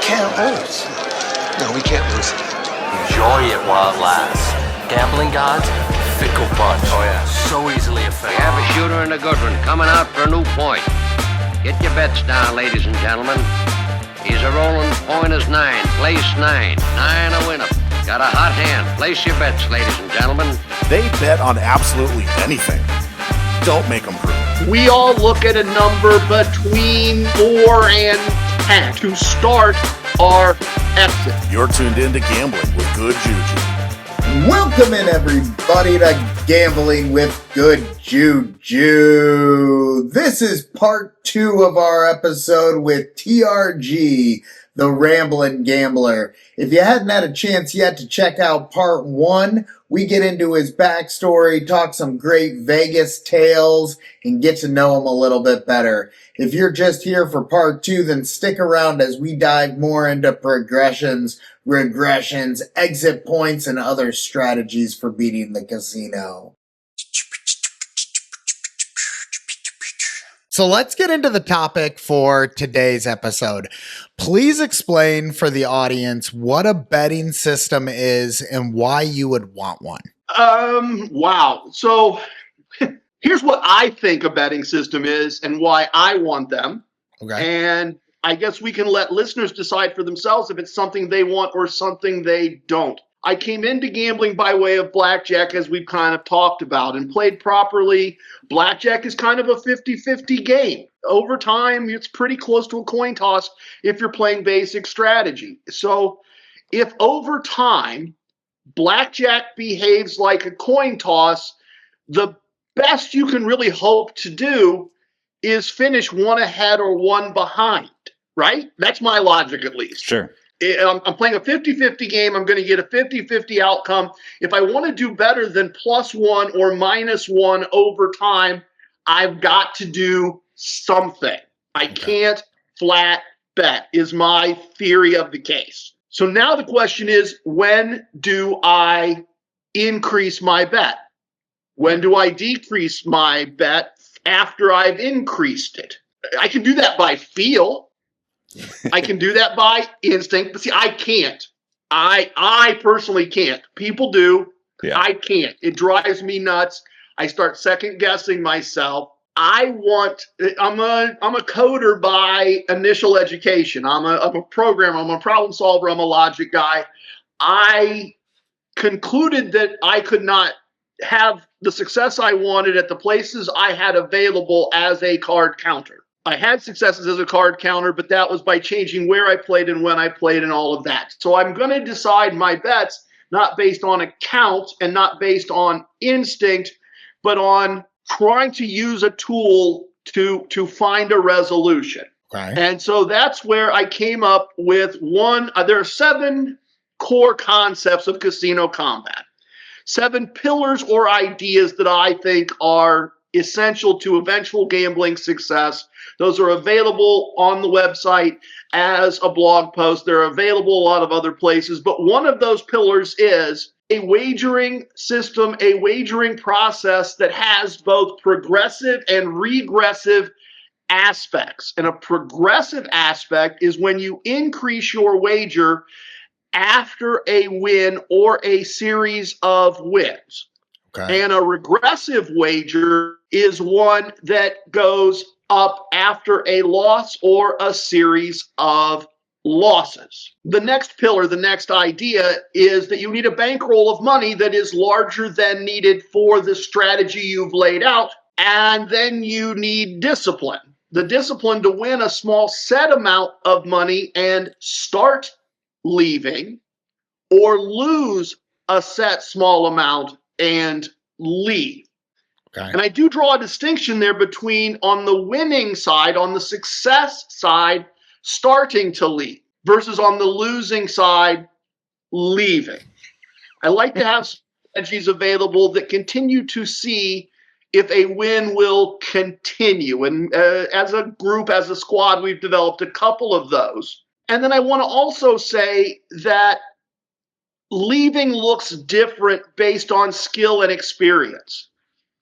can't lose. No, we can't lose. Enjoy it while it lasts. Gambling gods, fickle bunch. Oh, yeah. So easily affected. We have a shooter and a good one coming out for a new point. Get your bets down, ladies and gentlemen. He's a rolling point is 9, place 9. 9 a winner. Got a hot hand. Place your bets, ladies and gentlemen. They bet on absolutely anything. Don't make them prove. We all look at a number between 4 and 10 to start our exit. You're tuned in to Gambling with Good JuJu. Welcome in, everybody, to Gambling with Good JuJu. This is part 2 of our episode with TRG, the Ramblin Gambler. If you hadn't had a chance yet to check out part 1, we get into his backstory, talk some great Vegas tales, and get to know him a little bit better. If you're just here for part 2, then stick around as we dive more into progressions, regressions, exit points, and other strategies for beating the casino. So let's get into the topic for today's episode. Please explain for the audience what a betting system is and why you would want one. Wow. So here's what I think a betting system is and why I want them. Okay. And I guess we can let listeners decide for themselves if it's something they want or something they don't. I came into gambling by way of blackjack, as we've kind of talked about, and played properly. Blackjack is kind of a 50-50 game. Over time, it's pretty close to a coin toss if you're playing basic strategy. So if over time, blackjack behaves like a coin toss, the best you can really hope to do is finish one ahead or one behind, right? That's my logic, at least. Sure. I'm playing a 50-50 game. I'm going to get a 50-50 outcome. If I want to do better than +1 or -1 over time, I've got to do something. I can't flat bet is my theory of the case. So now the question is, when do I increase my bet? When do I decrease my bet after I've increased it? I can do that by feel. I can do that by instinct, but see, I can't. I personally can't. People do. Yeah. I can't. It drives me nuts. I start second guessing myself. I'm a coder by initial education. I'm a programmer. I'm a problem solver. I'm a logic guy. I concluded that I could not have the success I wanted at the places I had available as a card counter. I had successes as a card counter, but that was by changing where I played and when I played and all of that. So I'm going to decide my bets not based on a count and not based on instinct, but on trying to use a tool to find a resolution. Okay. And so that's where I came up with one. There are 7 core concepts of casino combat, 7 pillars or ideas that I think are essential to eventual gambling success. Those are available on the website as a blog post. They're available a lot of other places. But one of those pillars is a wagering system, a wagering process that has both progressive and regressive aspects. And a progressive aspect is when you increase your wager after a win or a series of wins. Okay. And a regressive wager is one that goes up after a loss or a series of losses. The next pillar, the next idea, is that you need a bankroll of money that is larger than needed for the strategy you've laid out. And then you need discipline. The discipline to win a small set amount of money and start leaving, or lose a set small amount and leave. Okay. And I do draw a distinction there between, on the winning side, on the success side, starting to leave, versus on the losing side, leaving. I like to have strategies available that continue to see if a win will continue. And as a group, as a squad, we've developed a couple of those. And then I want to also say that leaving looks different based on skill and experience.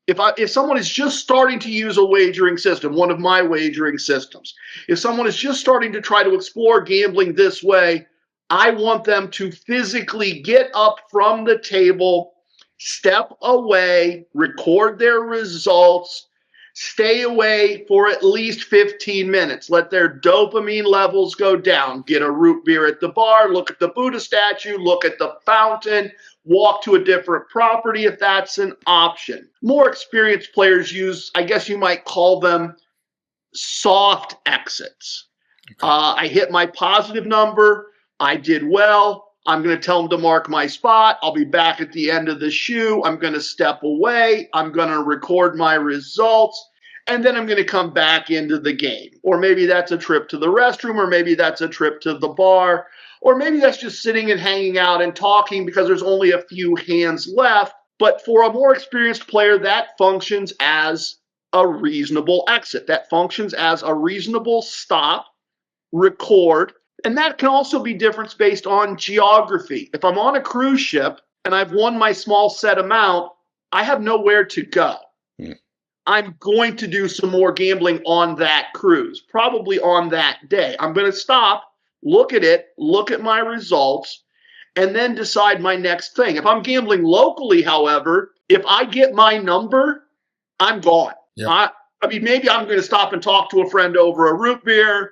If someone is just starting to use a wagering system, one of my wagering systems, if someone is just starting to try to explore gambling this way, I want them to physically get up from the table, step away, record their results, stay away for at least 15 minutes. Let their dopamine levels go down. Get a root beer at the bar, look at the Buddha statue, look at the fountain, walk to a different property if that's an option. More experienced players use, I guess you might call them soft exits. Okay. I hit my positive number. I did well. I'm going to tell them to mark my spot. I'll be back at the end of the shoe. I'm going to step away. I'm going to record my results. And then I'm going to come back into the game. Or maybe that's a trip to the restroom, or maybe that's a trip to the bar, or maybe that's just sitting and hanging out and talking because there's only a few hands left. But for a more experienced player, that functions as a reasonable exit. That functions as a reasonable stop, record. And that can also be different based on geography. If I'm on a cruise ship and I've won my small set amount, I have nowhere to go. I'm going to do some more gambling on that cruise, probably on that day. I'm going to stop, look at it, look at my results, and then decide my next thing. If I'm gambling locally, however, if I get my number, I'm gone. Yep. I mean, maybe I'm going to stop and talk to a friend over a root beer.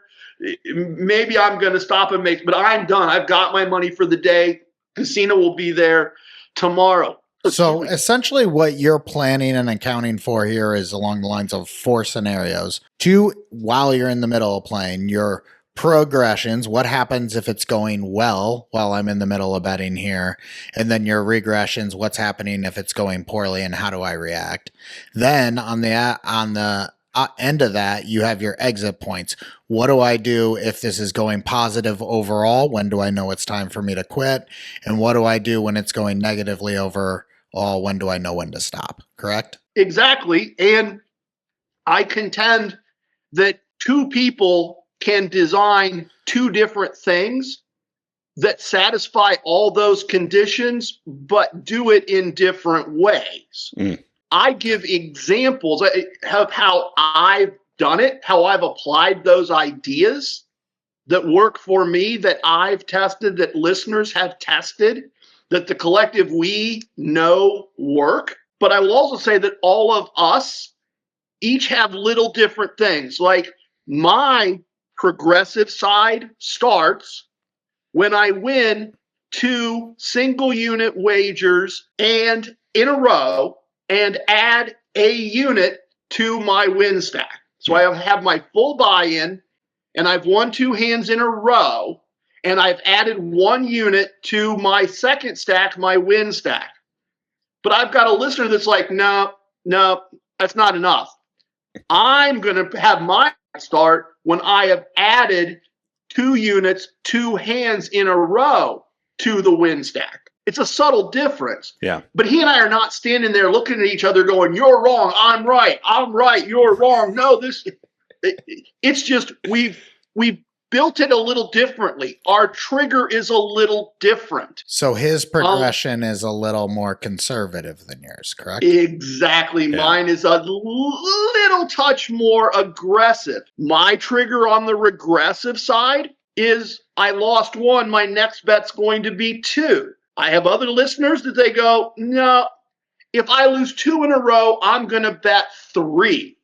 Maybe I'm going to stop and but I'm done. I've got my money for the day. Casino will be there tomorrow. So essentially what you're planning and accounting for here is along the lines of 4 scenarios. 2, while you're in the middle of playing, your progressions, what happens if it's going well while I'm in the middle of betting here, and then your regressions, what's happening if it's going poorly and how do I react? Then on the end of that, you have your exit points. What do I do if this is going positive overall? When do I know it's time for me to quit? And what do I do when it's going negatively overall? When do I know when to stop? Correct? Exactly. And I contend that 2 people can design 2 different things that satisfy all those conditions, but do it in different ways. I give examples of how I've done it, how I've applied those ideas that work for me, that I've tested, that listeners have tested, that the collective we know work. But I will also say that all of us each have little different things. Like my progressive side starts when I win 2 single unit wagers and in a row, and add a unit to my win stack. So I have my full buy-in, and I've won 2 hands in a row, and I've added 1 unit to my second stack, my win stack. But I've got a listener that's like, no, that's not enough. I'm going to have my start when I have added 2 units, 2 hands in a row to the win stack. It's a subtle difference. Yeah. But he and I are not standing there looking at each other going, you're wrong, I'm right, you're wrong. No, it's just we've built it a little differently. Our trigger is a little different. So his progression is a little more conservative than yours, correct? Exactly. Yeah. Mine is a little touch more aggressive. My trigger on the regressive side is I lost 1, my next bet's going to be 2. I have other listeners that they go, no, if I lose 2 in a row, I'm going to bet 3.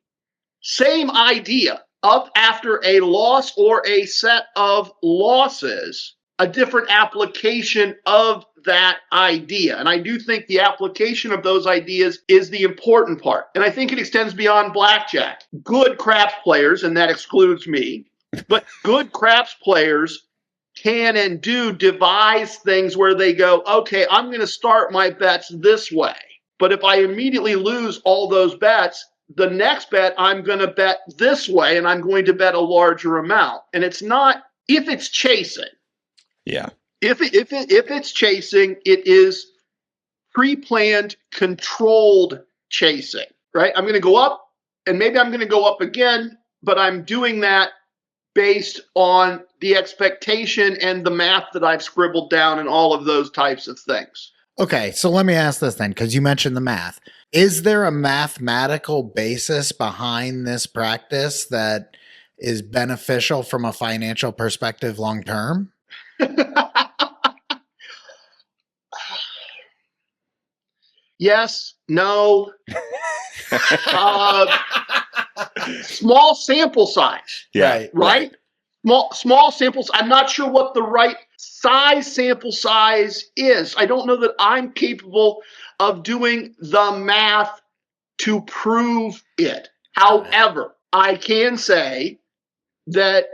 Same idea. Up after a loss or a set of losses, a different application of that idea. And I do think the application of those ideas is the important part. And I think it extends beyond blackjack. Good craps players, and that excludes me, but good craps players can and do devise things where they go, okay, I'm going to start my bets this way. But if I immediately lose all those bets, the next bet I'm going to bet this way, and I'm going to bet a larger amount. And it's not, if it's chasing. Yeah. If it's chasing, it is pre-planned, controlled chasing, right? I'm going to go up, and maybe I'm going to go up again, but I'm doing that based on the expectation and the math that I've scribbled down and all of those types of things. Okay, so let me ask this then, because you mentioned the math. Is there a mathematical basis behind this practice that is beneficial from a financial perspective long term? Yes, no. Small sample size, Yeah. right? Small samples. I'm not sure what the right size sample size is. I don't know that I'm capable of doing the math to prove it. However, I can say that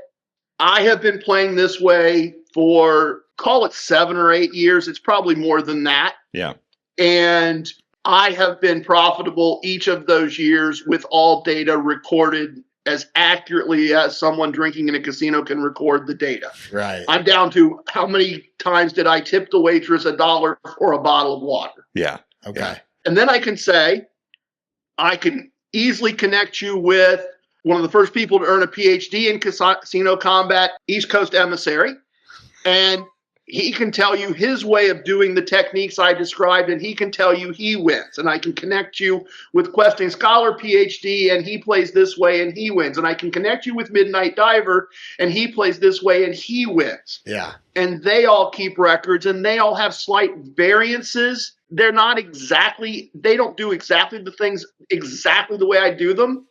I have been playing this way for, call it 7 or 8 years. It's probably more than that. Yeah. And I have been profitable each of those years with all data recorded as accurately as someone drinking in a casino can record the data. Right. I'm down to how many times did I tip the waitress $1 for a bottle of water. Yeah. Okay. Yeah. And then I can say, I can easily connect you with one of the first people to earn a PhD in Casino Combat, East Coast Emissary. And he can tell you his way of doing the techniques I described, and he can tell you he wins. And I can connect you with Questing Scholar PhD, and he plays this way and he wins. And I can connect you with Midnight Diver, and he plays this way and he wins. Yeah. And they all keep records, and they all have slight variances. They're not exactly, they don't do exactly the things exactly the way I do them,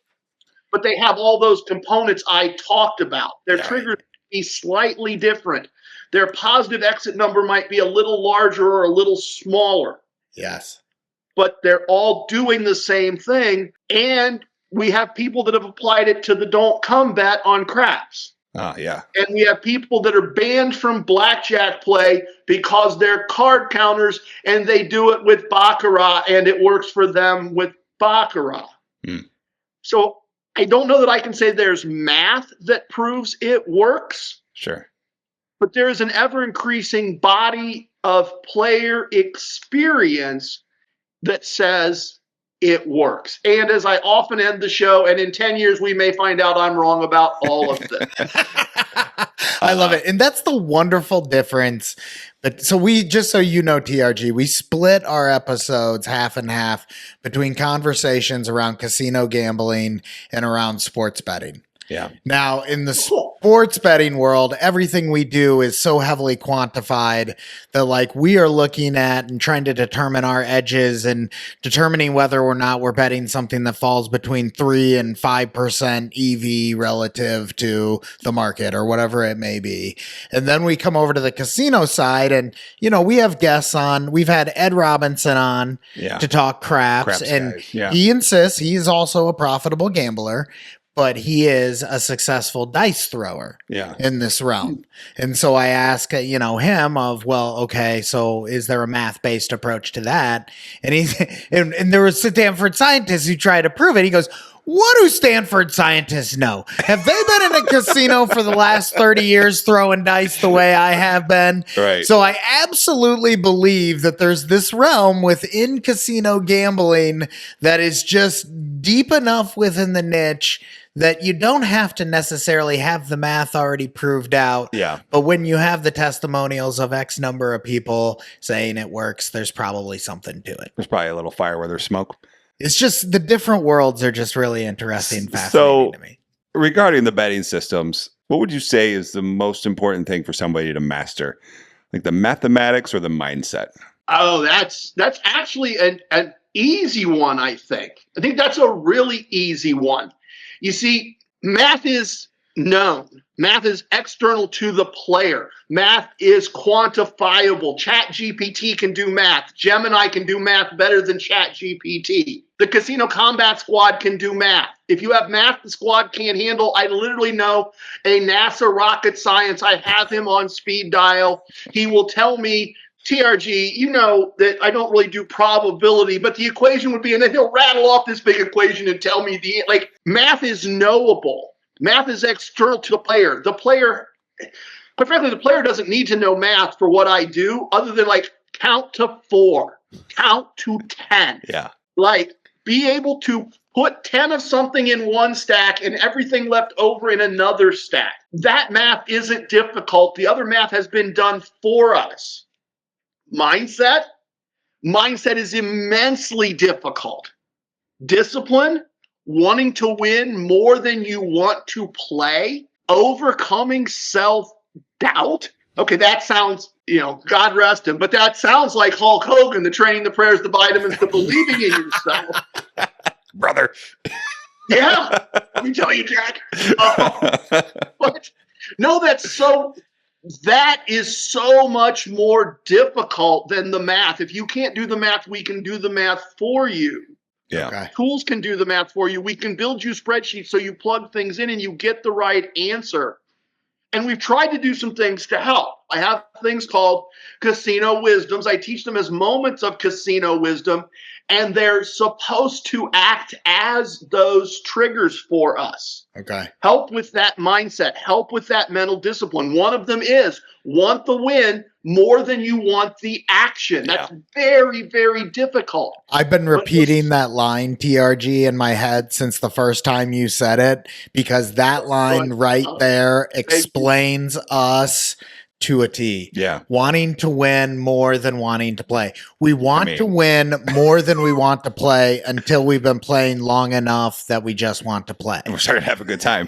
but they have all those components I talked about. Their triggers be slightly different. Their positive exit number might be a little larger or a little smaller. Yes. But they're all doing the same thing. And we have people that have applied it to the don't come bet on craps. Oh, yeah. And we have people that are banned from blackjack play because they're card counters and they do it with Baccarat and it works for them with Baccarat. So I don't know that I can say there's math that proves it works. Sure. But there is an ever-increasing body of player experience that says it works. And as I often end the show, and in 10 years, we may find out I'm wrong about all of this. I love it. And that's the wonderful difference. But so we, just so you know, TRG, we split our episodes half and half between conversations around casino gambling and around sports betting. Yeah. Now, in the sports betting world, everything we do is so heavily quantified that, like, we are looking at and trying to determine our edges and determining whether or not we're betting something that falls between 3 and 5% EV relative to the market or whatever it may be. And then we come over to the casino side and, you know, we have guests on. We've had Ed Robinson on to talk craps. And he insists he is also a profitable gambler, but he is a successful dice thrower in this realm. And so I ask, you know, him of, well, okay, so is there a math-based approach to that? And he's, and there was Stanford scientists who try to prove it. He goes, what do Stanford scientists know? Have they been in a casino for the last 30 years throwing dice the way I have been? Right. So I absolutely believe that there's this realm within casino gambling that is just deep enough within the niche that you don't have to necessarily have the math already proved out. Yeah. But when you have the testimonials of X number of people saying it works, there's probably something to it. There's probably a little fire where there's smoke. It's just the different worlds are just really interesting, fascinating to me. Regarding the betting systems, what would you say is the most important thing for somebody to master? Like the mathematics or the mindset? Oh, that's actually an easy one, I think. I think that's a really easy one. You see, math is known. Math is external to the player. Math is quantifiable. ChatGPT can do math. Gemini can do math better than ChatGPT. The Casino Combat Squad can do math. If you have math the squad can't handle, I literally know a NASA rocket science. I have him on speed dial. He will tell me, TRG, you know that I don't really do probability, but the equation would be, and then he'll rattle off this big equation and tell me math is knowable. Math is external to the player. The player, quite frankly, the player doesn't need to know math for what I do other than count to 4, count to 10. Yeah. Be able to put 10 of something in one stack and everything left over in another stack. That math isn't difficult. The other math has been done for us. Mindset, Mindset is immensely difficult. Discipline, wanting to win more than you want to play, overcoming self-doubt. Okay, that sounds, God rest him, but that sounds like Hulk Hogan, the training, the prayers, the vitamins, the believing in yourself. Brother. Yeah, let me tell you, Jack. But no, that is so much more difficult than the math. If you can't do the math, we can do the math for you. Yeah. Okay. Tools can do the math for you. We can build you spreadsheets so you plug things in and you get the right answer. And we've tried to do some things to help. I have things called casino wisdoms. I teach them as moments of casino wisdom, and they're supposed to act as those triggers for us. Okay. Help with that mindset. Help with that mental discipline. One of them is want the win more than you want the action. That's very, very difficult. I've been repeating that line, TRG, in my head since the first time you said it, because that line right there explains us to a T. Yeah. Wanting to win more than wanting to play. We want to win more than we want to play until we've been playing long enough that we just want to play. We're starting to have a good time.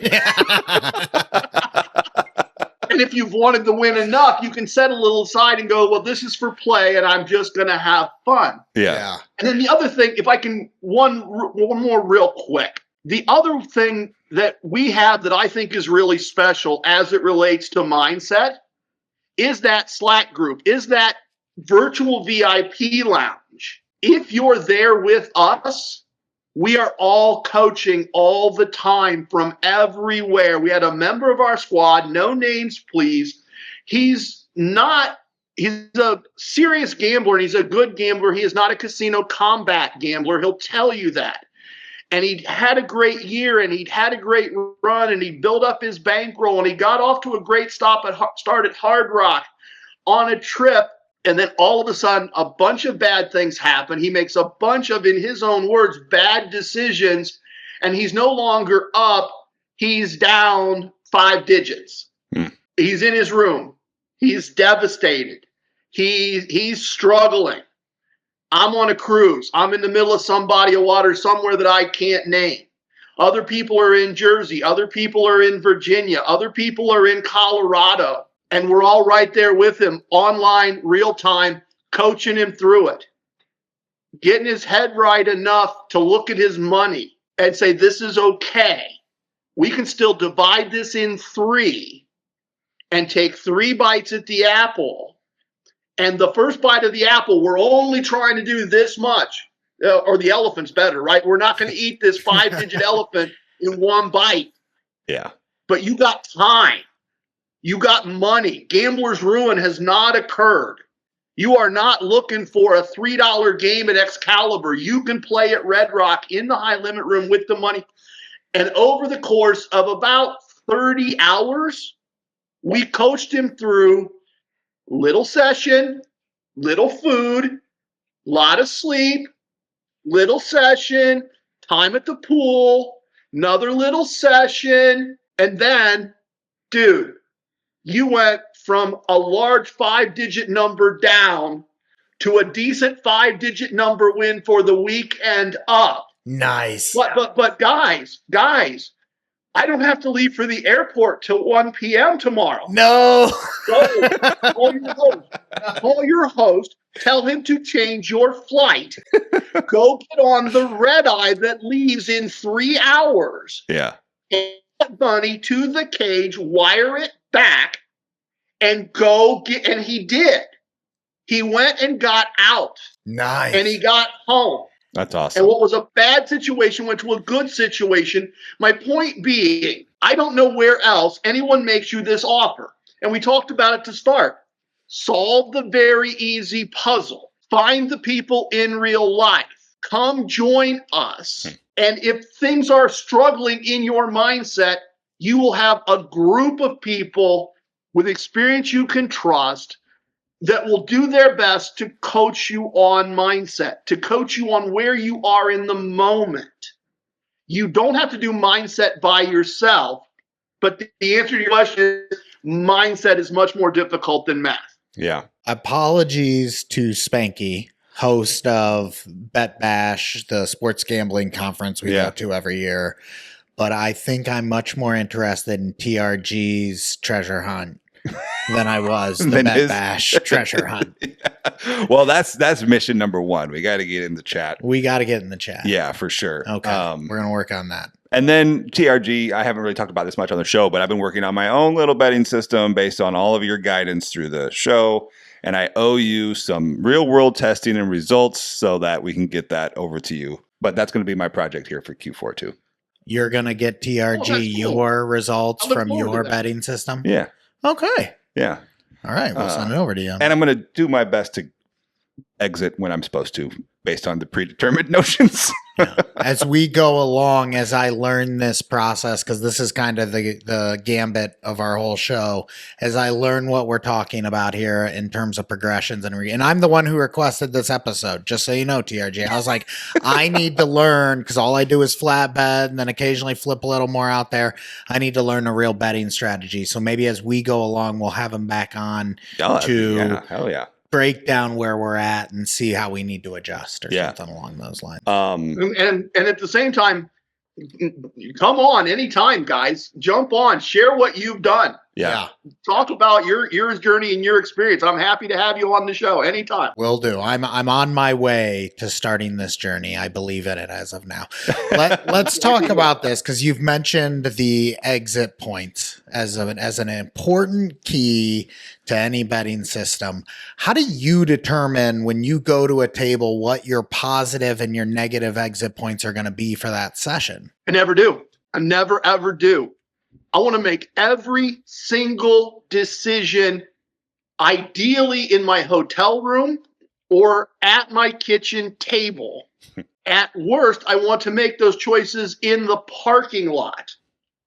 And if you've wanted to win enough, you can set a little aside and go, well, this is for play, and I'm just going to have fun. Yeah. And then the other thing, if I can, one more real quick. The other thing that we have that I think is really special as it relates to mindset is that Slack group, is that virtual VIP lounge. If you're there with us, we are all coaching all the time from everywhere. We had a member of our squad, no names, please. He's a serious gambler and he's a good gambler. He is not a casino combat gambler. He'll tell you that. And he had a great year and he'd had a great run and he built up his bankroll and he got off to a great start at Hard Rock on a trip. And then all of a sudden, a bunch of bad things happen. He makes a bunch of, in his own words, bad decisions. And he's no longer up. He's down 5 digits. He's in his room. He's devastated. He's struggling. I'm on a cruise. I'm in the middle of some body of water somewhere that I can't name. Other people are in Jersey. Other people are in Virginia. Other people are in Colorado. And we're all right there with him, online, real time, coaching him through it. Getting his head right enough to look at his money and say, this is okay. We can still divide this in 3 and take 3 bites at the apple. And the first bite of the apple, we're only trying to do this much. Or the elephant's better, right? We're not going to eat this 5-digit elephant in 1 bite. Yeah. But you got time. You got money. Gambler's ruin has not occurred. You are not looking for a $3 game at Excalibur. You can play at Red Rock in the high limit room with the money. And over the course of about 30 hours, we coached him through little session, little food, lot of sleep, little session, time at the pool, another little session, and then, dude, you went from a large 5-digit number down to a decent 5-digit number win for the weekend up. Nice. But guys, I don't have to leave for the airport till 1 p.m. tomorrow. No. So, call your host, tell him to change your flight. Go get on the red eye that leaves in 3 hours. Yeah. Get money to the cage, wire it back, and go get, and he did. He went and got out. Nice. And he got home. That's awesome. And what was a bad situation went to a good situation. My point being, I don't know where else anyone makes you this offer. And we talked about it to start. Solve the very easy puzzle. Find the people in real life. Come join us. And if things are struggling in your mindset, you will have a group of people with experience you can trust that will do their best to coach you on mindset, to coach you on where you are in the moment. You don't have to do mindset by yourself, but the answer to your question is mindset is much more difficult than math. Yeah. Apologies to Spanky. host of Bet Bash, the sports gambling conference we go to every year. But I think I'm much more interested in TRG's treasure hunt than I was the Bet Bash treasure hunt. Well, that's mission number 1. We got to get in the chat. We got to get in the chat. Yeah, for sure. Okay. We're going to work on that. And then TRG, I haven't really talked about this much on the show, but I've been working on my own little betting system based on all of your guidance through the show. And I owe you some real world testing and results so that we can get that over to you. But that's going to be my project here for Q4 too. You're going to get TRG your results from your betting system? Yeah. Okay. Yeah. All right. We'll send it over to you. And I'm going to do my best to exit when I'm supposed to based on the predetermined notions. As we go along, as I learn this process, because this is kind of the gambit of our whole show, as I learn what we're talking about here in terms of progressions and I'm the one who requested this episode, just so you know, TRG. I was like, I need to learn, because all I do is flat bet and then occasionally flip a little more out there. I need to learn a real betting strategy. So maybe as we go along, we'll have him back on hell yeah. break down where we're at and see how we need to adjust or something along those lines. And at the same time, come on anytime, guys. Jump on, share what you've done. Yeah. Talk about your journey and your experience. I'm happy to have you on the show anytime. Will do. I'm on my way to starting this journey. I believe in it as of now. Let's talk about this, because you've mentioned the exit points as an important key to any betting system. How do you determine when you go to a table what your positive and your negative exit points are going to be for that session? I never do. I never, ever do. I want to make every single decision, ideally in my hotel room or at my kitchen table. At worst, I want to make those choices in the parking lot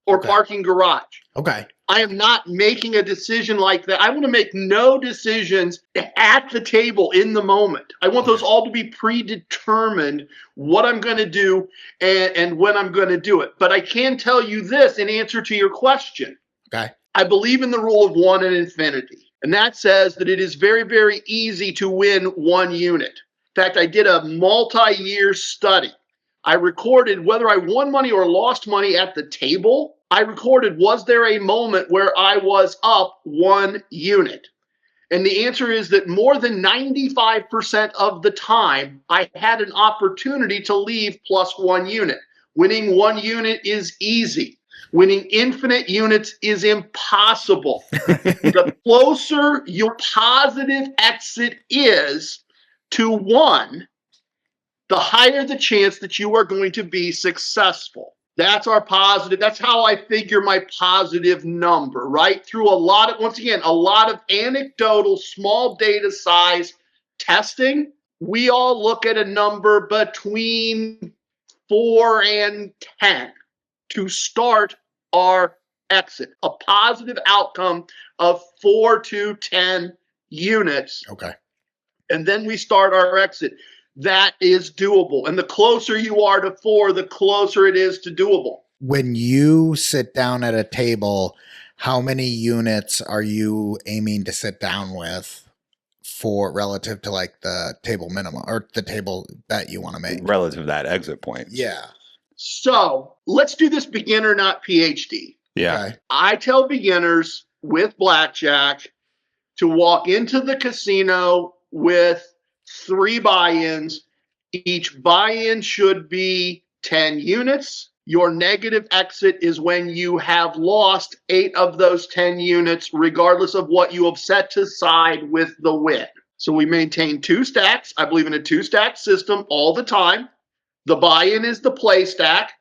or parking garage. Okay. I am not making a decision like that. I want to make no decisions at the table in the moment. I want those all to be predetermined, what I'm going to do and when I'm going to do it. But I can tell you this in answer to your question. Okay. I believe in the rule of 1 and infinity. And that says that it is very, very easy to win 1 unit. In fact, I did a multi-year study. I recorded whether I won money or lost money at the table. I recorded, was there a moment where I was up 1 unit? And the answer is that more than 95% of the time, I had an opportunity to leave plus 1 unit. Winning 1 unit is easy. Winning infinite units is impossible. The closer your positive exit is to 1, the higher the chance that you are going to be successful. That's our positive. That's how I figure my positive number, right? Through a lot of anecdotal, small data size testing. We all look at a number between 4 and 10 to start our exit. A positive outcome of 4 to 10 units. Okay. And then we start our exit. That is doable. And the closer you are to 4, the closer it is to doable. When you sit down at a table, how many units are you aiming to sit down with for relative to like the table minimum or the table that you want to make? Relative to that exit point. Yeah. So let's do this beginner, not PhD. Yeah. Okay. I tell beginners with blackjack to walk into the casino with 3 buy-ins. Each buy-in should be 10 units. Your negative exit is when you have lost 8 of those 10 units, regardless of what you have set aside with the win. So we maintain 2 stacks. I believe in a 2-stack system all the time. The buy-in is the play stack.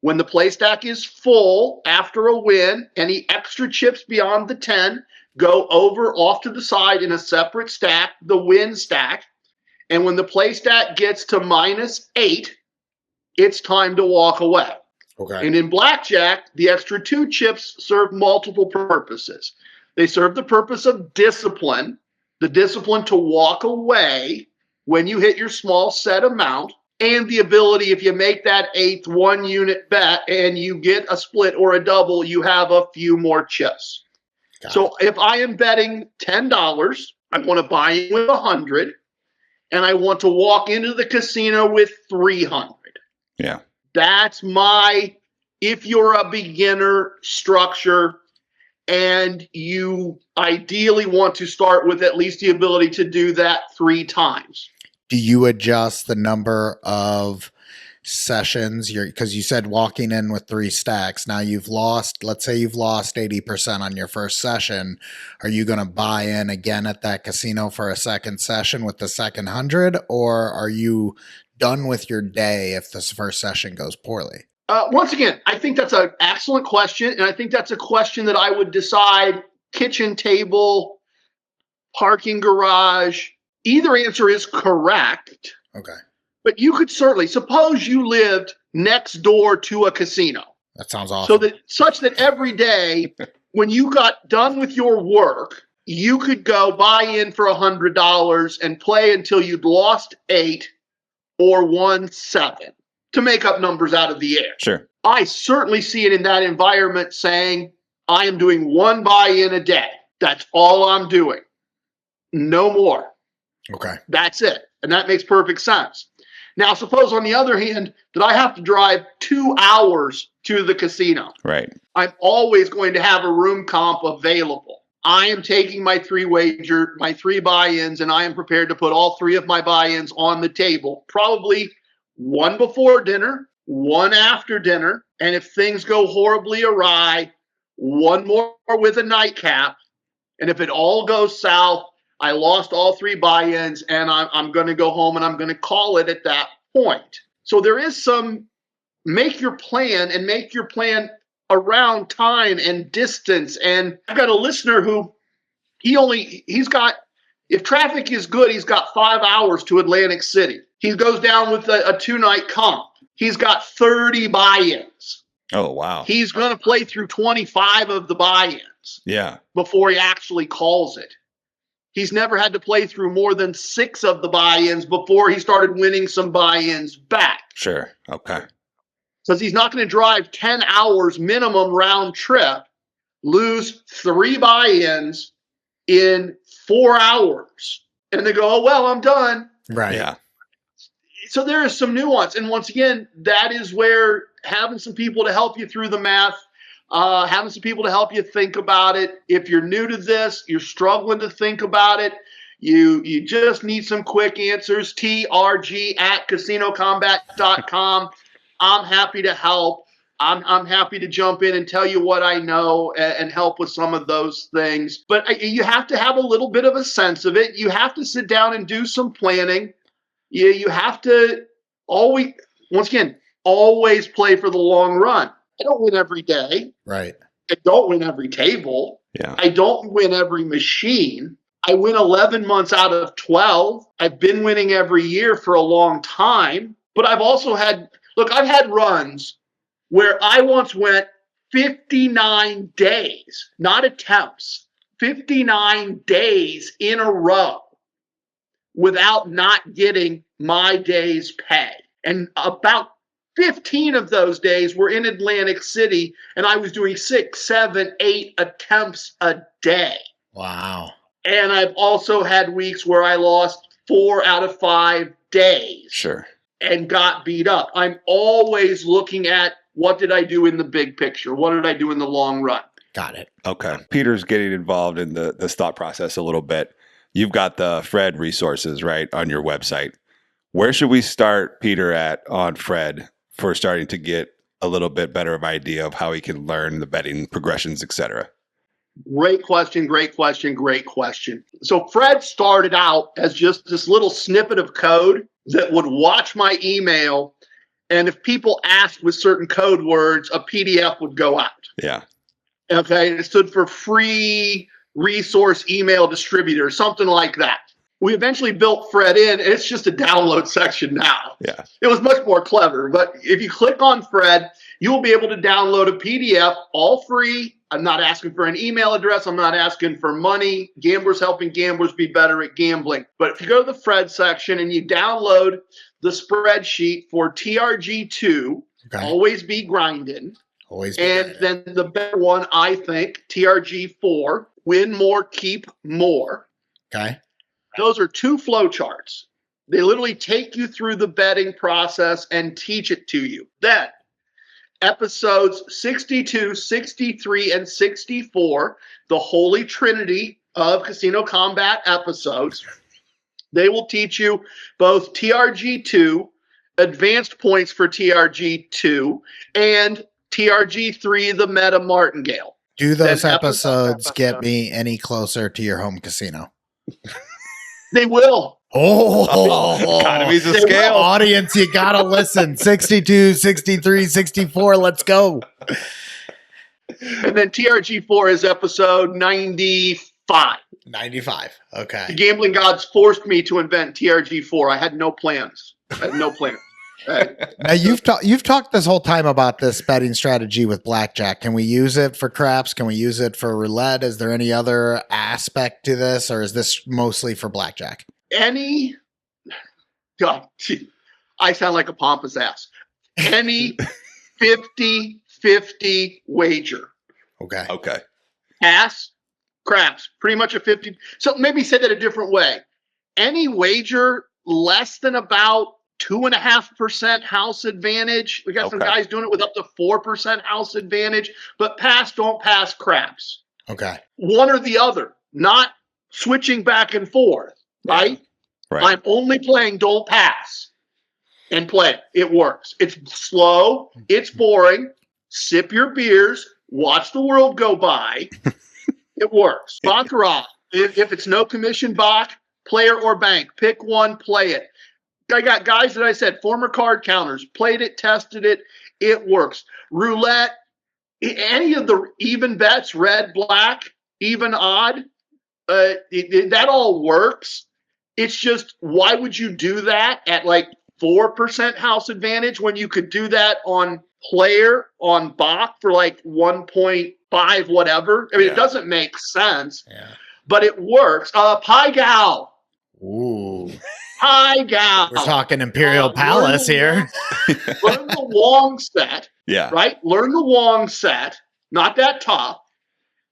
When the play stack is full after a win, any extra chips beyond the 10 go over off to the side in a separate stack, the win stack. And when the play stat gets to -8, it's time to walk away. Okay. And in blackjack, the extra 2 chips serve multiple purposes. They serve the purpose of discipline, the discipline to walk away when you hit your small set amount, and the ability, if you make that 8th 1-unit bet and you get a split or a double, you have a few more chips. So if I am betting $10, I want to buy in with 100. and I want to walk into the casino with 300. Yeah. That's my, if you're a beginner, structure, and you ideally want to start with at least the ability to do that 3 times. Do you adjust the number of sessions? Because you said walking in with 3 stacks. Now let's say you've lost 80% on your first session. Are you going to buy in again at that casino for a second session with the second 100? Or are you done with your day if this first session goes poorly? Once again, I think that's an excellent question. And I think that's a question that I would decide kitchen table, parking garage. Either answer is correct. Okay. But you could certainly, suppose you lived next door to a casino. That sounds awesome. Such that every day when you got done with your work, you could go buy in for $100 and play until you'd lost 8 or won 7 to make up numbers out of the air. Sure. I certainly see it in that environment saying, I am doing 1 buy-in a day. That's all I'm doing. No more. Okay. That's it. And that makes perfect sense. Now, suppose on the other hand that I have to drive 2 hours to the casino. Right. I'm always going to have a room comp available. I am taking my 3 buy-ins, and I am prepared to put all 3 of my buy-ins on the table. Probably 1 before dinner, 1 after dinner, and if things go horribly awry, 1 more with a nightcap. And if it all goes south, I lost all 3 buy-ins, and I'm going to go home and I'm going to call it at that point. So there is some make your plan around time and distance. And I've got a listener who he's got, if traffic is good, he's got 5 hours to Atlantic City. He goes down with a 2-night comp. He's got 30 buy-ins. Oh, wow. He's going to play through 25 of the buy-ins. Yeah. Before he actually calls it. He's never had to play through more than 6 of the buy-ins before he started winning some buy-ins back. Sure. Okay. Because he's not going to drive 10 hours minimum round trip, lose 3 buy-ins in 4 hours, and they go, oh, well, I'm done. Right. Yeah. So there is some nuance. And once again, that is where having some people to help you through the math, having some people to help you think about it. If you're new to this, you're struggling to think about it, you just need some quick answers, trg@casinokombat.com. I'm happy to help. I'm happy to jump in and tell you what I know and help with some of those things. But you have to have a little bit of a sense of it. You have to sit down and do some planning. You have to always play for the long run. I don't win every day. Right. I don't win every table. Yeah. I don't win every machine. I win 11 months out of 12. I've been winning every year for a long time. But I've also had runs where I once went 59 days, not attempts, 59 days in a row without not getting my day's pay. And about 15 of those days were in Atlantic City, and I was doing 6, 7, 8 attempts a day. Wow. And I've also had weeks where I lost 4 out of 5 days. Sure. And got beat up. I'm always looking at what did I do in the big picture? What did I do in the long run? Got it. Okay. Peter's getting involved in this thought process a little bit. You've got the Fred resources, right, on your website. Where should we start Peter on Fred for starting to get a little bit better of idea of how he can learn the betting progressions, etc.? Great question. So Fred started out as just this little snippet of code that would watch my email, and if people asked with certain code words, a PDF would go out. Yeah. Okay. It stood for free resource email distributor, something like that. We eventually built Fred in, and it's just a download section now. Yeah. It was much more clever, but if you click on Fred, you will be able to download a PDF, all free. I'm not asking for an email address. I'm not asking for money. Gamblers helping gamblers be better at gambling. But if you go to the Fred section and you download the spreadsheet for TRG2, Okay. always be grinding. Always. Be And grinding. then the better one, I think, TRG4, win more, keep more. Okay. Those are 2 flow charts. They literally take you through the betting process and teach it to you. Then, episodes 62, 63, and 64, the Holy Trinity of Casino Combat episodes, they will teach you both TRG2, advanced points for TRG2, and TRG3, the Meta Martingale. Do those episodes get me any closer to your home casino? They will. Oh, Economies of scale. Audience, you gotta listen. 62, 63, 64. Let's go. And then TRG4 is episode 95. 95. Okay. The gambling gods forced me to invent TRG4. I had no plans. Now you've talked this whole time about this betting strategy with blackjack. Can we use it for craps? Can we use it for roulette? Is there any other aspect to this, or is this mostly for blackjack? God, I sound like a pompous ass. Any 50-50 wager. Okay. Pass, craps, pretty much a 50. So maybe say that a different way. Any wager less than about 2.5% house advantage. We got some guys doing it with up to 4% house advantage, but pass, don't pass, craps. Okay. One or the other, not switching back and forth, right? I'm only playing don't pass and play it. It works. It's slow. It's boring. Sip your beers. Watch the world go by. It works. Baccarat. If it's no commission bach, player or bank, pick one, play it. I got guys that I said, former card counters, played it, tested it. It works. Roulette, any of the even bets, red, black, even, odd, that all works. It's just, why would you do that at like 4% house advantage when you could do that on player, on Bach for like 1.5 whatever? I mean, it doesn't make sense, but it works. Pai Gow. Ooh. Pai Gow. We're talking Imperial Palace here. Learn the Wong set. Yeah. Right? Learn the Wong set. Not that tough.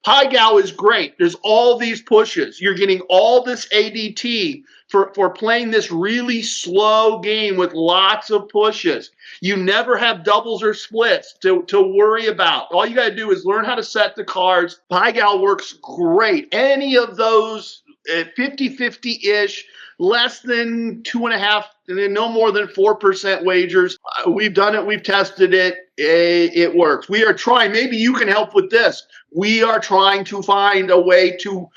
Pai Gow is great. There's all these pushes. You're getting all this ADT for playing this really slow game with lots of pushes. You never have doubles or splits to worry about. All you got to do is learn how to set the cards. Pai Gow works great. Any of those 50-50-ish, less than 2.5, and no more than 4% wagers. We've done it. We've tested it. It works. We are trying. Maybe you can help with this. We are trying to find a way to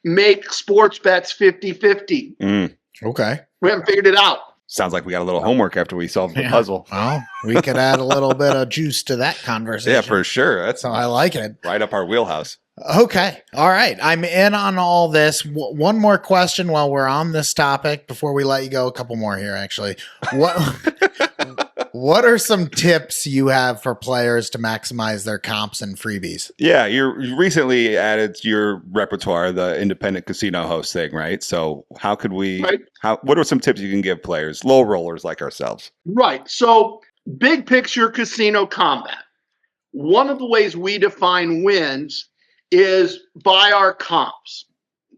make sports bets 50-50. Okay. We haven't figured it out. Sounds like we got a little homework after we solved the puzzle. Well, we could add a little bit of juice to that conversation. Yeah, for sure. That's I like it. Right up our wheelhouse. Okay. All right. I'm in on all this. One more question while we're on this topic before we let you go. A couple more here, actually. What are some tips you have for players to maximize their comps and freebies? Yeah, you recently added to your repertoire the independent casino host thing, right? So how could we? Right. What are some tips you can give players, low rollers like ourselves? Right. So big picture casino combat. One of the ways we define wins is by our comps.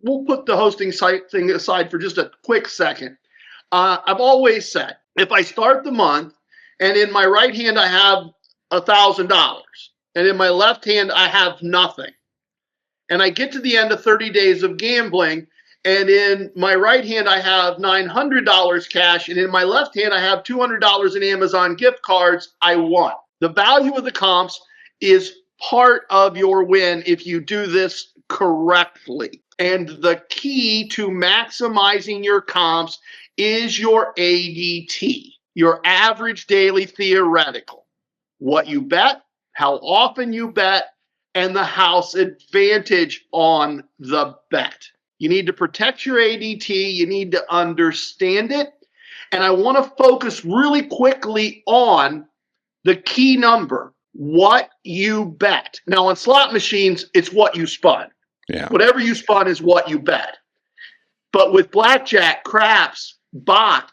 We'll put the hosting site thing aside for just a quick second. I've always said, if I start the month and in my right hand I have $1,000 and in my left hand I have nothing, and I get to the end of 30 days of gambling and in my right hand I have $900 cash and in my left hand I have $200 in Amazon gift cards, I won. The value of the comps is part of your win if you do this correctly. And the key to maximizing your comps is your ADT, your average daily theoretical. What you bet, how often you bet, and the house advantage on the bet. You need to protect your ADT. You need to understand it. And I want to focus really quickly on the key number. What you bet. Now, on slot machines, it's what you spun. Yeah. Whatever you spun is what you bet. But with blackjack, craps, bot,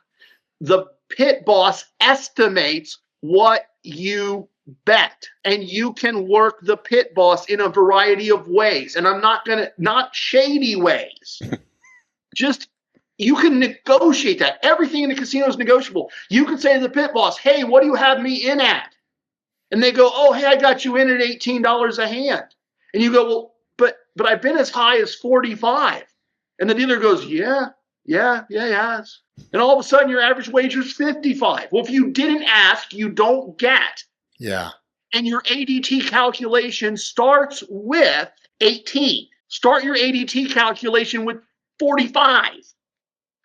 the pit boss estimates what you bet. And you can work the pit boss in a variety of ways. And I'm not shady ways. Just You can negotiate that. Everything in the casino is negotiable. You can say to the pit boss, hey, what do you have me in at? And they go, oh, hey, I got you in at $18 a hand. And you go, well, but I've been as high as 45. And the dealer goes, yeah. And all of a sudden, your average wager is 55. Well, if you didn't ask, you don't get. Yeah. And your ADT calculation starts with 18. Start your ADT calculation with 45.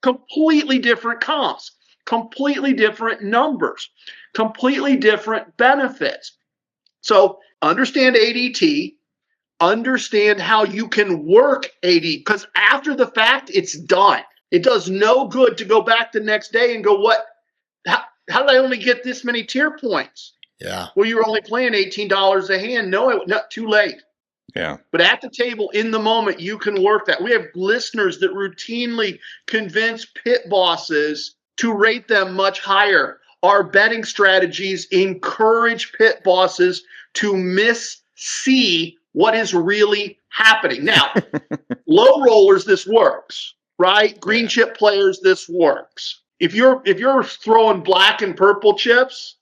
Completely different comps, completely different numbers, completely different benefits. So understand ADT, understand how you can work ADT, because after the fact, it's done. It does no good to go back the next day and go, how did I only get this many tier points? Yeah. Well, you were only playing $18 a hand. No, not too late. Yeah. But at the table, in the moment, you can work that. We have listeners that routinely convince pit bosses to rate them much higher. Our betting strategies encourage pit bosses to see what is really happening. Now, low rollers, this works, right? Green chip players, this works. If you're throwing black and purple chips,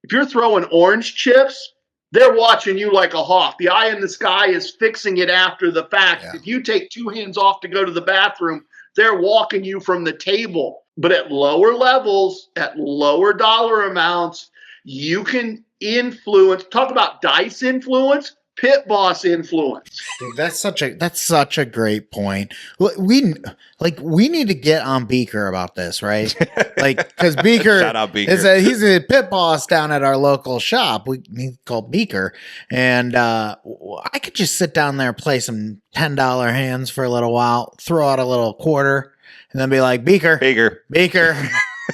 if you're throwing orange chips, they're watching you like a hawk. The eye in the sky is fixing it after the fact. Yeah. If you take 2 hands off to go to the bathroom, they're walking you from the table. But at lower levels, at lower dollar amounts, you can influence. Talk about dice influence, pit boss influence. Dude, that's such a great point. We need to get on Beaker about this, right? Like, because Beaker, Shout out Beaker. he's a pit boss down at our local shop. He's called Beaker, and I could just sit down there, play some $10 hands for a little while, throw out a little quarter, and then be like, Beaker.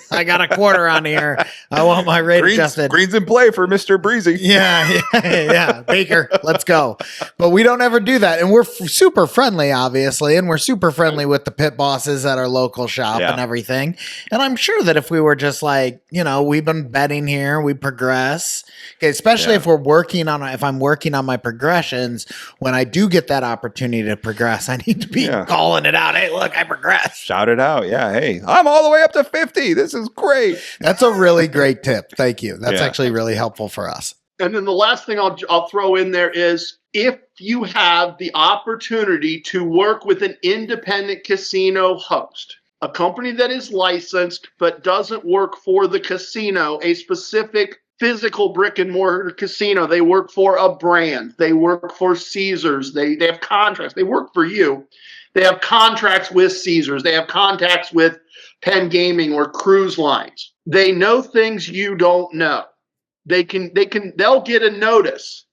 I got a quarter on here. I want my rate adjusted. Green's in play for Mr. Breezy. Yeah. Baker, let's go. But we don't ever do that. And we're super friendly, obviously. And we're super friendly with the pit bosses at our local shop and everything. And I'm sure that if we were just like, we've been betting here, we progress. Okay, especially if I'm working on my progressions, when I do get that opportunity to progress, I need to be calling it out. Hey, look, I progressed. Shout it out. Yeah. Hey, I'm all the way up to 50. This is great. That's a really great tip. Thank you. That's actually really helpful for us. And then the last thing I'll throw in there is, if you have the opportunity to work with an independent casino host, a company that is licensed but doesn't work for the casino, a specific physical brick and mortar casino, they work for a brand, they work for Caesars, they have contracts, they work for you. They have contracts with Caesars, they have contacts with Penn Gaming or cruise lines. They know things you don't know. They'll get a notice.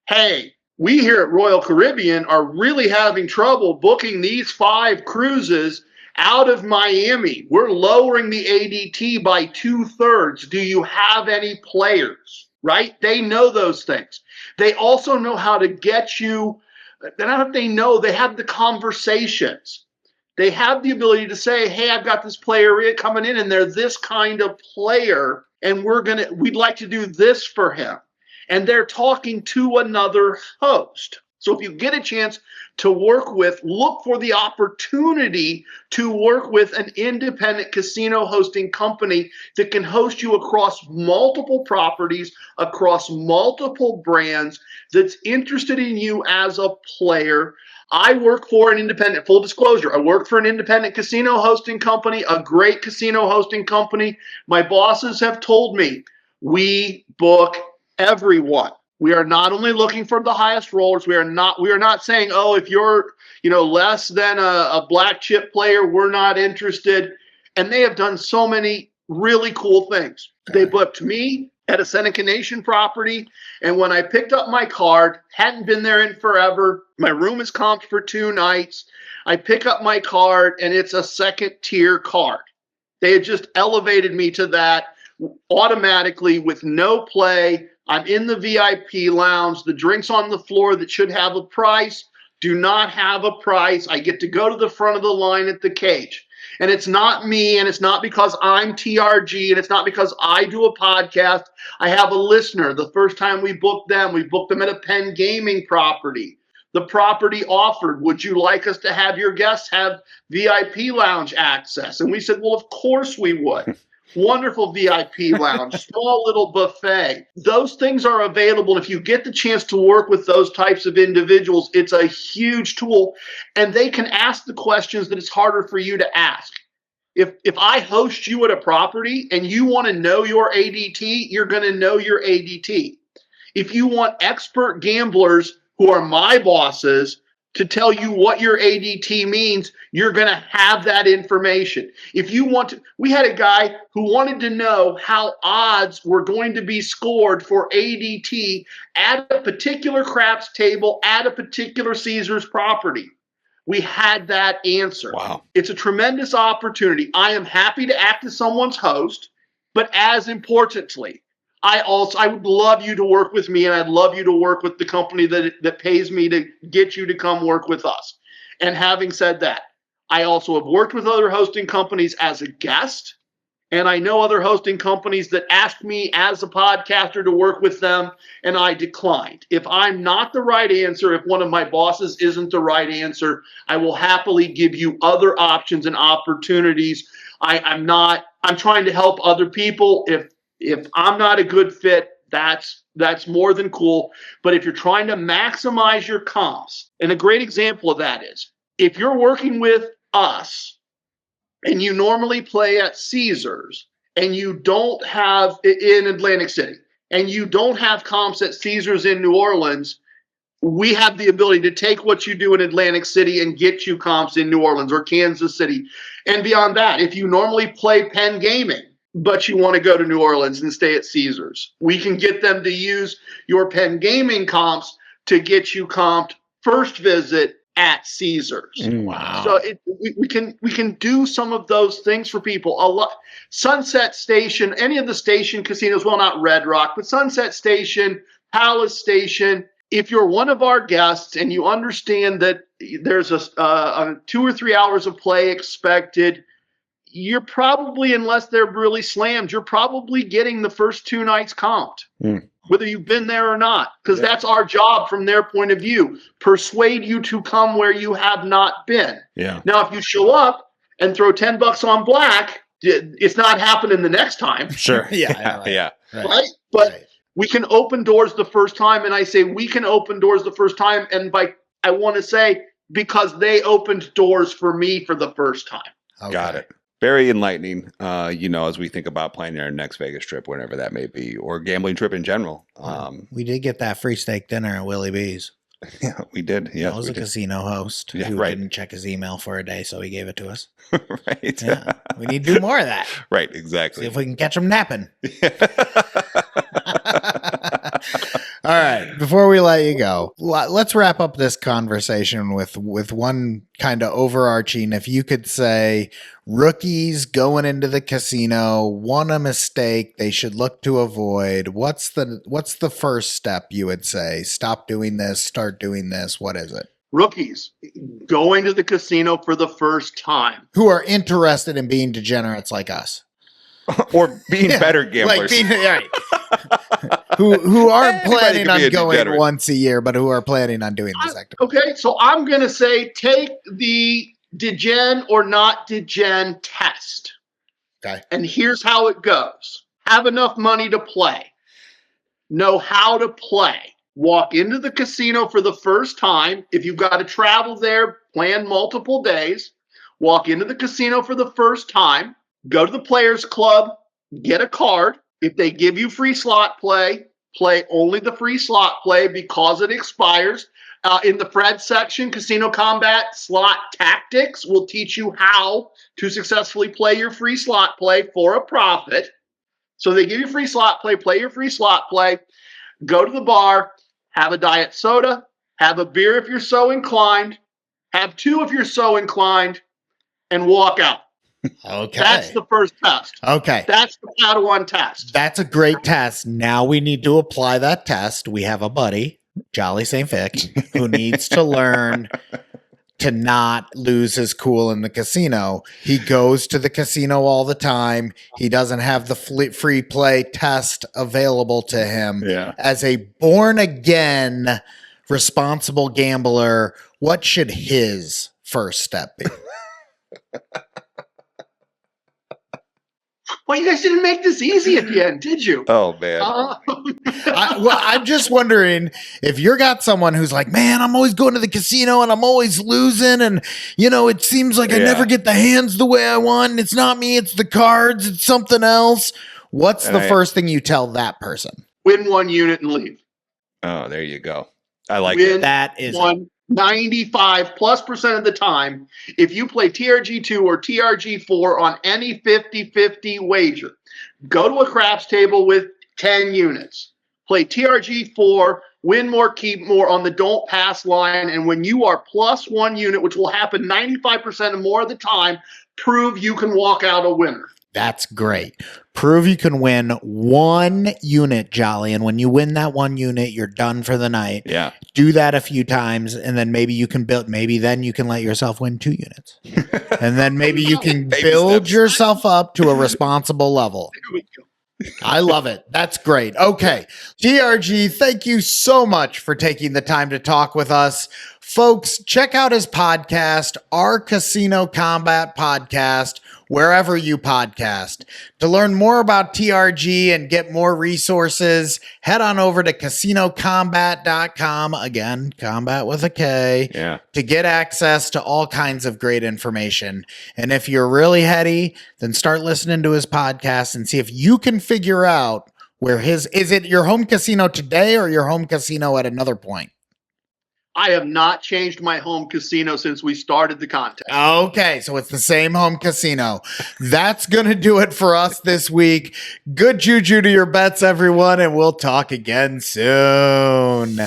Hey, we here at Royal Caribbean are really having trouble booking these 5 cruises out of Miami. We're lowering the ADT by 2/3. Do you have any players? Right? They know those things. They also know how to get you. Not that they know, they have the conversations. They have the ability to say, hey, I've got this player coming in and they're this kind of player and we'd like to do this for him. And they're talking to another host. So if you get a chance to look for the opportunity to work with an independent casino hosting company that can host you across multiple properties, across multiple brands, that's interested in you as a player. I work for an independent, full disclosure, I work for an independent casino hosting company, a great casino hosting company. My bosses have told me we book everyone. We are not only looking for the highest rollers. We are not saying, oh, if you're, less than a black chip player, we're not interested. And they have done so many really cool things. They booked me at a Seneca Nation property. And when I picked up my card, hadn't been there in forever. My room is comped for 2 nights. I pick up my card and it's a 2nd tier card. They had just elevated me to that automatically with no play. I'm in the VIP lounge. The drinks on the floor that should have a price do not have a price. I get to go to the front of the line at the cage. And it's not me, and it's not because I'm TRG, and it's not because I do a podcast. I have a listener. The first time we booked them at a Penn Gaming property. the property offered, would you like us to have your guests have VIP lounge access? And we said, well, of course we would. Wonderful VIP lounge, small little buffet. Those things are available. If you get the chance to work with those types of individuals, it's a huge tool, and they can ask the questions that it's harder for you to ask. If I host you at a property and you want to know your ADT, you're going to know your ADT. If you want expert gamblers who are my bosses to tell you what your ADT means, you're going to have that information. If you want to, we had a guy who wanted to know how odds were going to be scored for ADT at a particular craps table at a particular Caesars property. We had that answer. Wow. It's a tremendous opportunity. I am happy to act as someone's host, but as importantly, I would love you to work with me, and I'd love you to work with the company that pays me to get you to come work with us. And having said that, I also have worked with other hosting companies as a guest, and I know other hosting companies that asked me as a podcaster to work with them, and I declined. If I'm not the right answer, if one of my bosses isn't the right answer, I will happily give you other options and opportunities. I'm trying to help other people. If I'm not a good fit, that's more than cool. But if you're trying to maximize your comps, and a great example of that is, if you're working with us and you normally play at Caesars and you don't have in Atlantic City and you don't have comps at Caesars in New Orleans, we have the ability to take what you do in Atlantic City and get you comps in New Orleans or Kansas City. And beyond that, if you normally play Penn Gaming, but you want to go to New Orleans and stay at Caesars, we can get them to use your Penn Gaming comps to get you comped first visit at Caesars. Wow. So we can do some of those things for people. A lot. Sunset Station, any of the station casinos, well, not Red Rock, but Sunset Station, Palace Station. If you're one of our guests and you understand that there's a 2 or 3 hours of play expected, you're probably, unless they're really slammed, you're probably getting the first 2 nights comped, whether you've been there or not, because that's our job from their point of view. Persuade you to come where you have not been. Yeah. Now, if you show up and throw $10 on black, it's not happening the next time. Sure. Yeah. Right? But we can open doors the first time, and I say we can open doors the first time, and I want to say because they opened doors for me for the first time. Okay. Got it. Very enlightening, as we think about planning our next Vegas trip, whenever that may be, or gambling trip in general. We did get that free steak dinner at Willie B's. Yeah, we did. Yeah, that was a casino host who didn't check his email for a day, so he gave it to us. Right. Yeah, we need to do more of that. Right, exactly. See if we can catch him napping. All right, before we let you go, let's wrap up this conversation with one kind of overarching. If you could say rookies going into the casino, a mistake they should look to avoid, what's the first step you would say? Stop doing this, start doing this. What is it? Rookies going to the casino for the first time. Who are interested in being degenerates like us. Or being better gamblers. Who aren't planning on going degenerate once a year, but who are planning on doing this activity. Okay, so I'm going to say take the degen or not degen test. Okay. And here's how it goes. Have enough money to play. Know how to play. Walk into the casino for the first time. If you've got to travel there, plan multiple days. Walk into the casino for the first time. Go to the Players Club. Get a card. If they give you free slot play, play only the free slot play because it expires. In the Fred section, Casino Kombat Slot Tactics will teach you how to successfully play your free slot play for a profit. So they give you free slot play your free slot play, go to the bar, have a diet soda, have a beer if you're so inclined, have 2 if you're so inclined, and walk out. Okay. That's the first test. Okay. That's the Padawan test. That's a great test. Now we need to apply that test. We have a buddy, Jolly St. Vic, who needs to learn to not lose his cool in the casino. He goes to the casino all the time. He doesn't have the free play test available to him. Yeah. As a born again responsible gambler, what should his first step be? Well, you guys didn't make this easy at the end, did you? Oh, man. I'm just wondering if you're got someone who's like, man, I'm always going to the casino and I'm always losing. And, it seems like I never get the hands the way I want. And it's not me, it's the cards, it's something else. What's the first thing you tell that person? Win 1 unit and leave. Oh, there you go. I like Win it. That is 95+% of the time. If you play TRG2 or TRG4 on any 50-50 wager, go to a craps table with 10 units. Play TRG4, win more, keep more on the don't pass line. And when you are +1 unit, which will happen 95% or more of the time, prove you can walk out a winner. That's great. Prove you can win 1 unit, Jolly. And when you win that 1 unit, you're done for the night. Yeah. Do that a few times, and then maybe you can then you can let yourself win 2 units. And then maybe you can build yourself up to a responsible level. Here we go. I love it. That's great. Okay. TRG, thank you so much for taking the time to talk with us. Folks, check out his podcast, Our Casino Kombat Podcast, wherever you podcast. To learn more about TRG and get more resources, head on over to casinokombat.com. Again, combat with a K. Yeah. To get access to all kinds of great information. And if you're really heady, then start listening to his podcast and see if you can figure out where is it your home casino today or your home casino at another point? I have not changed my home casino since we started the contest. Okay, so it's the same home casino. That's going to do it for us this week. Good juju to your bets, everyone, and we'll talk again soon.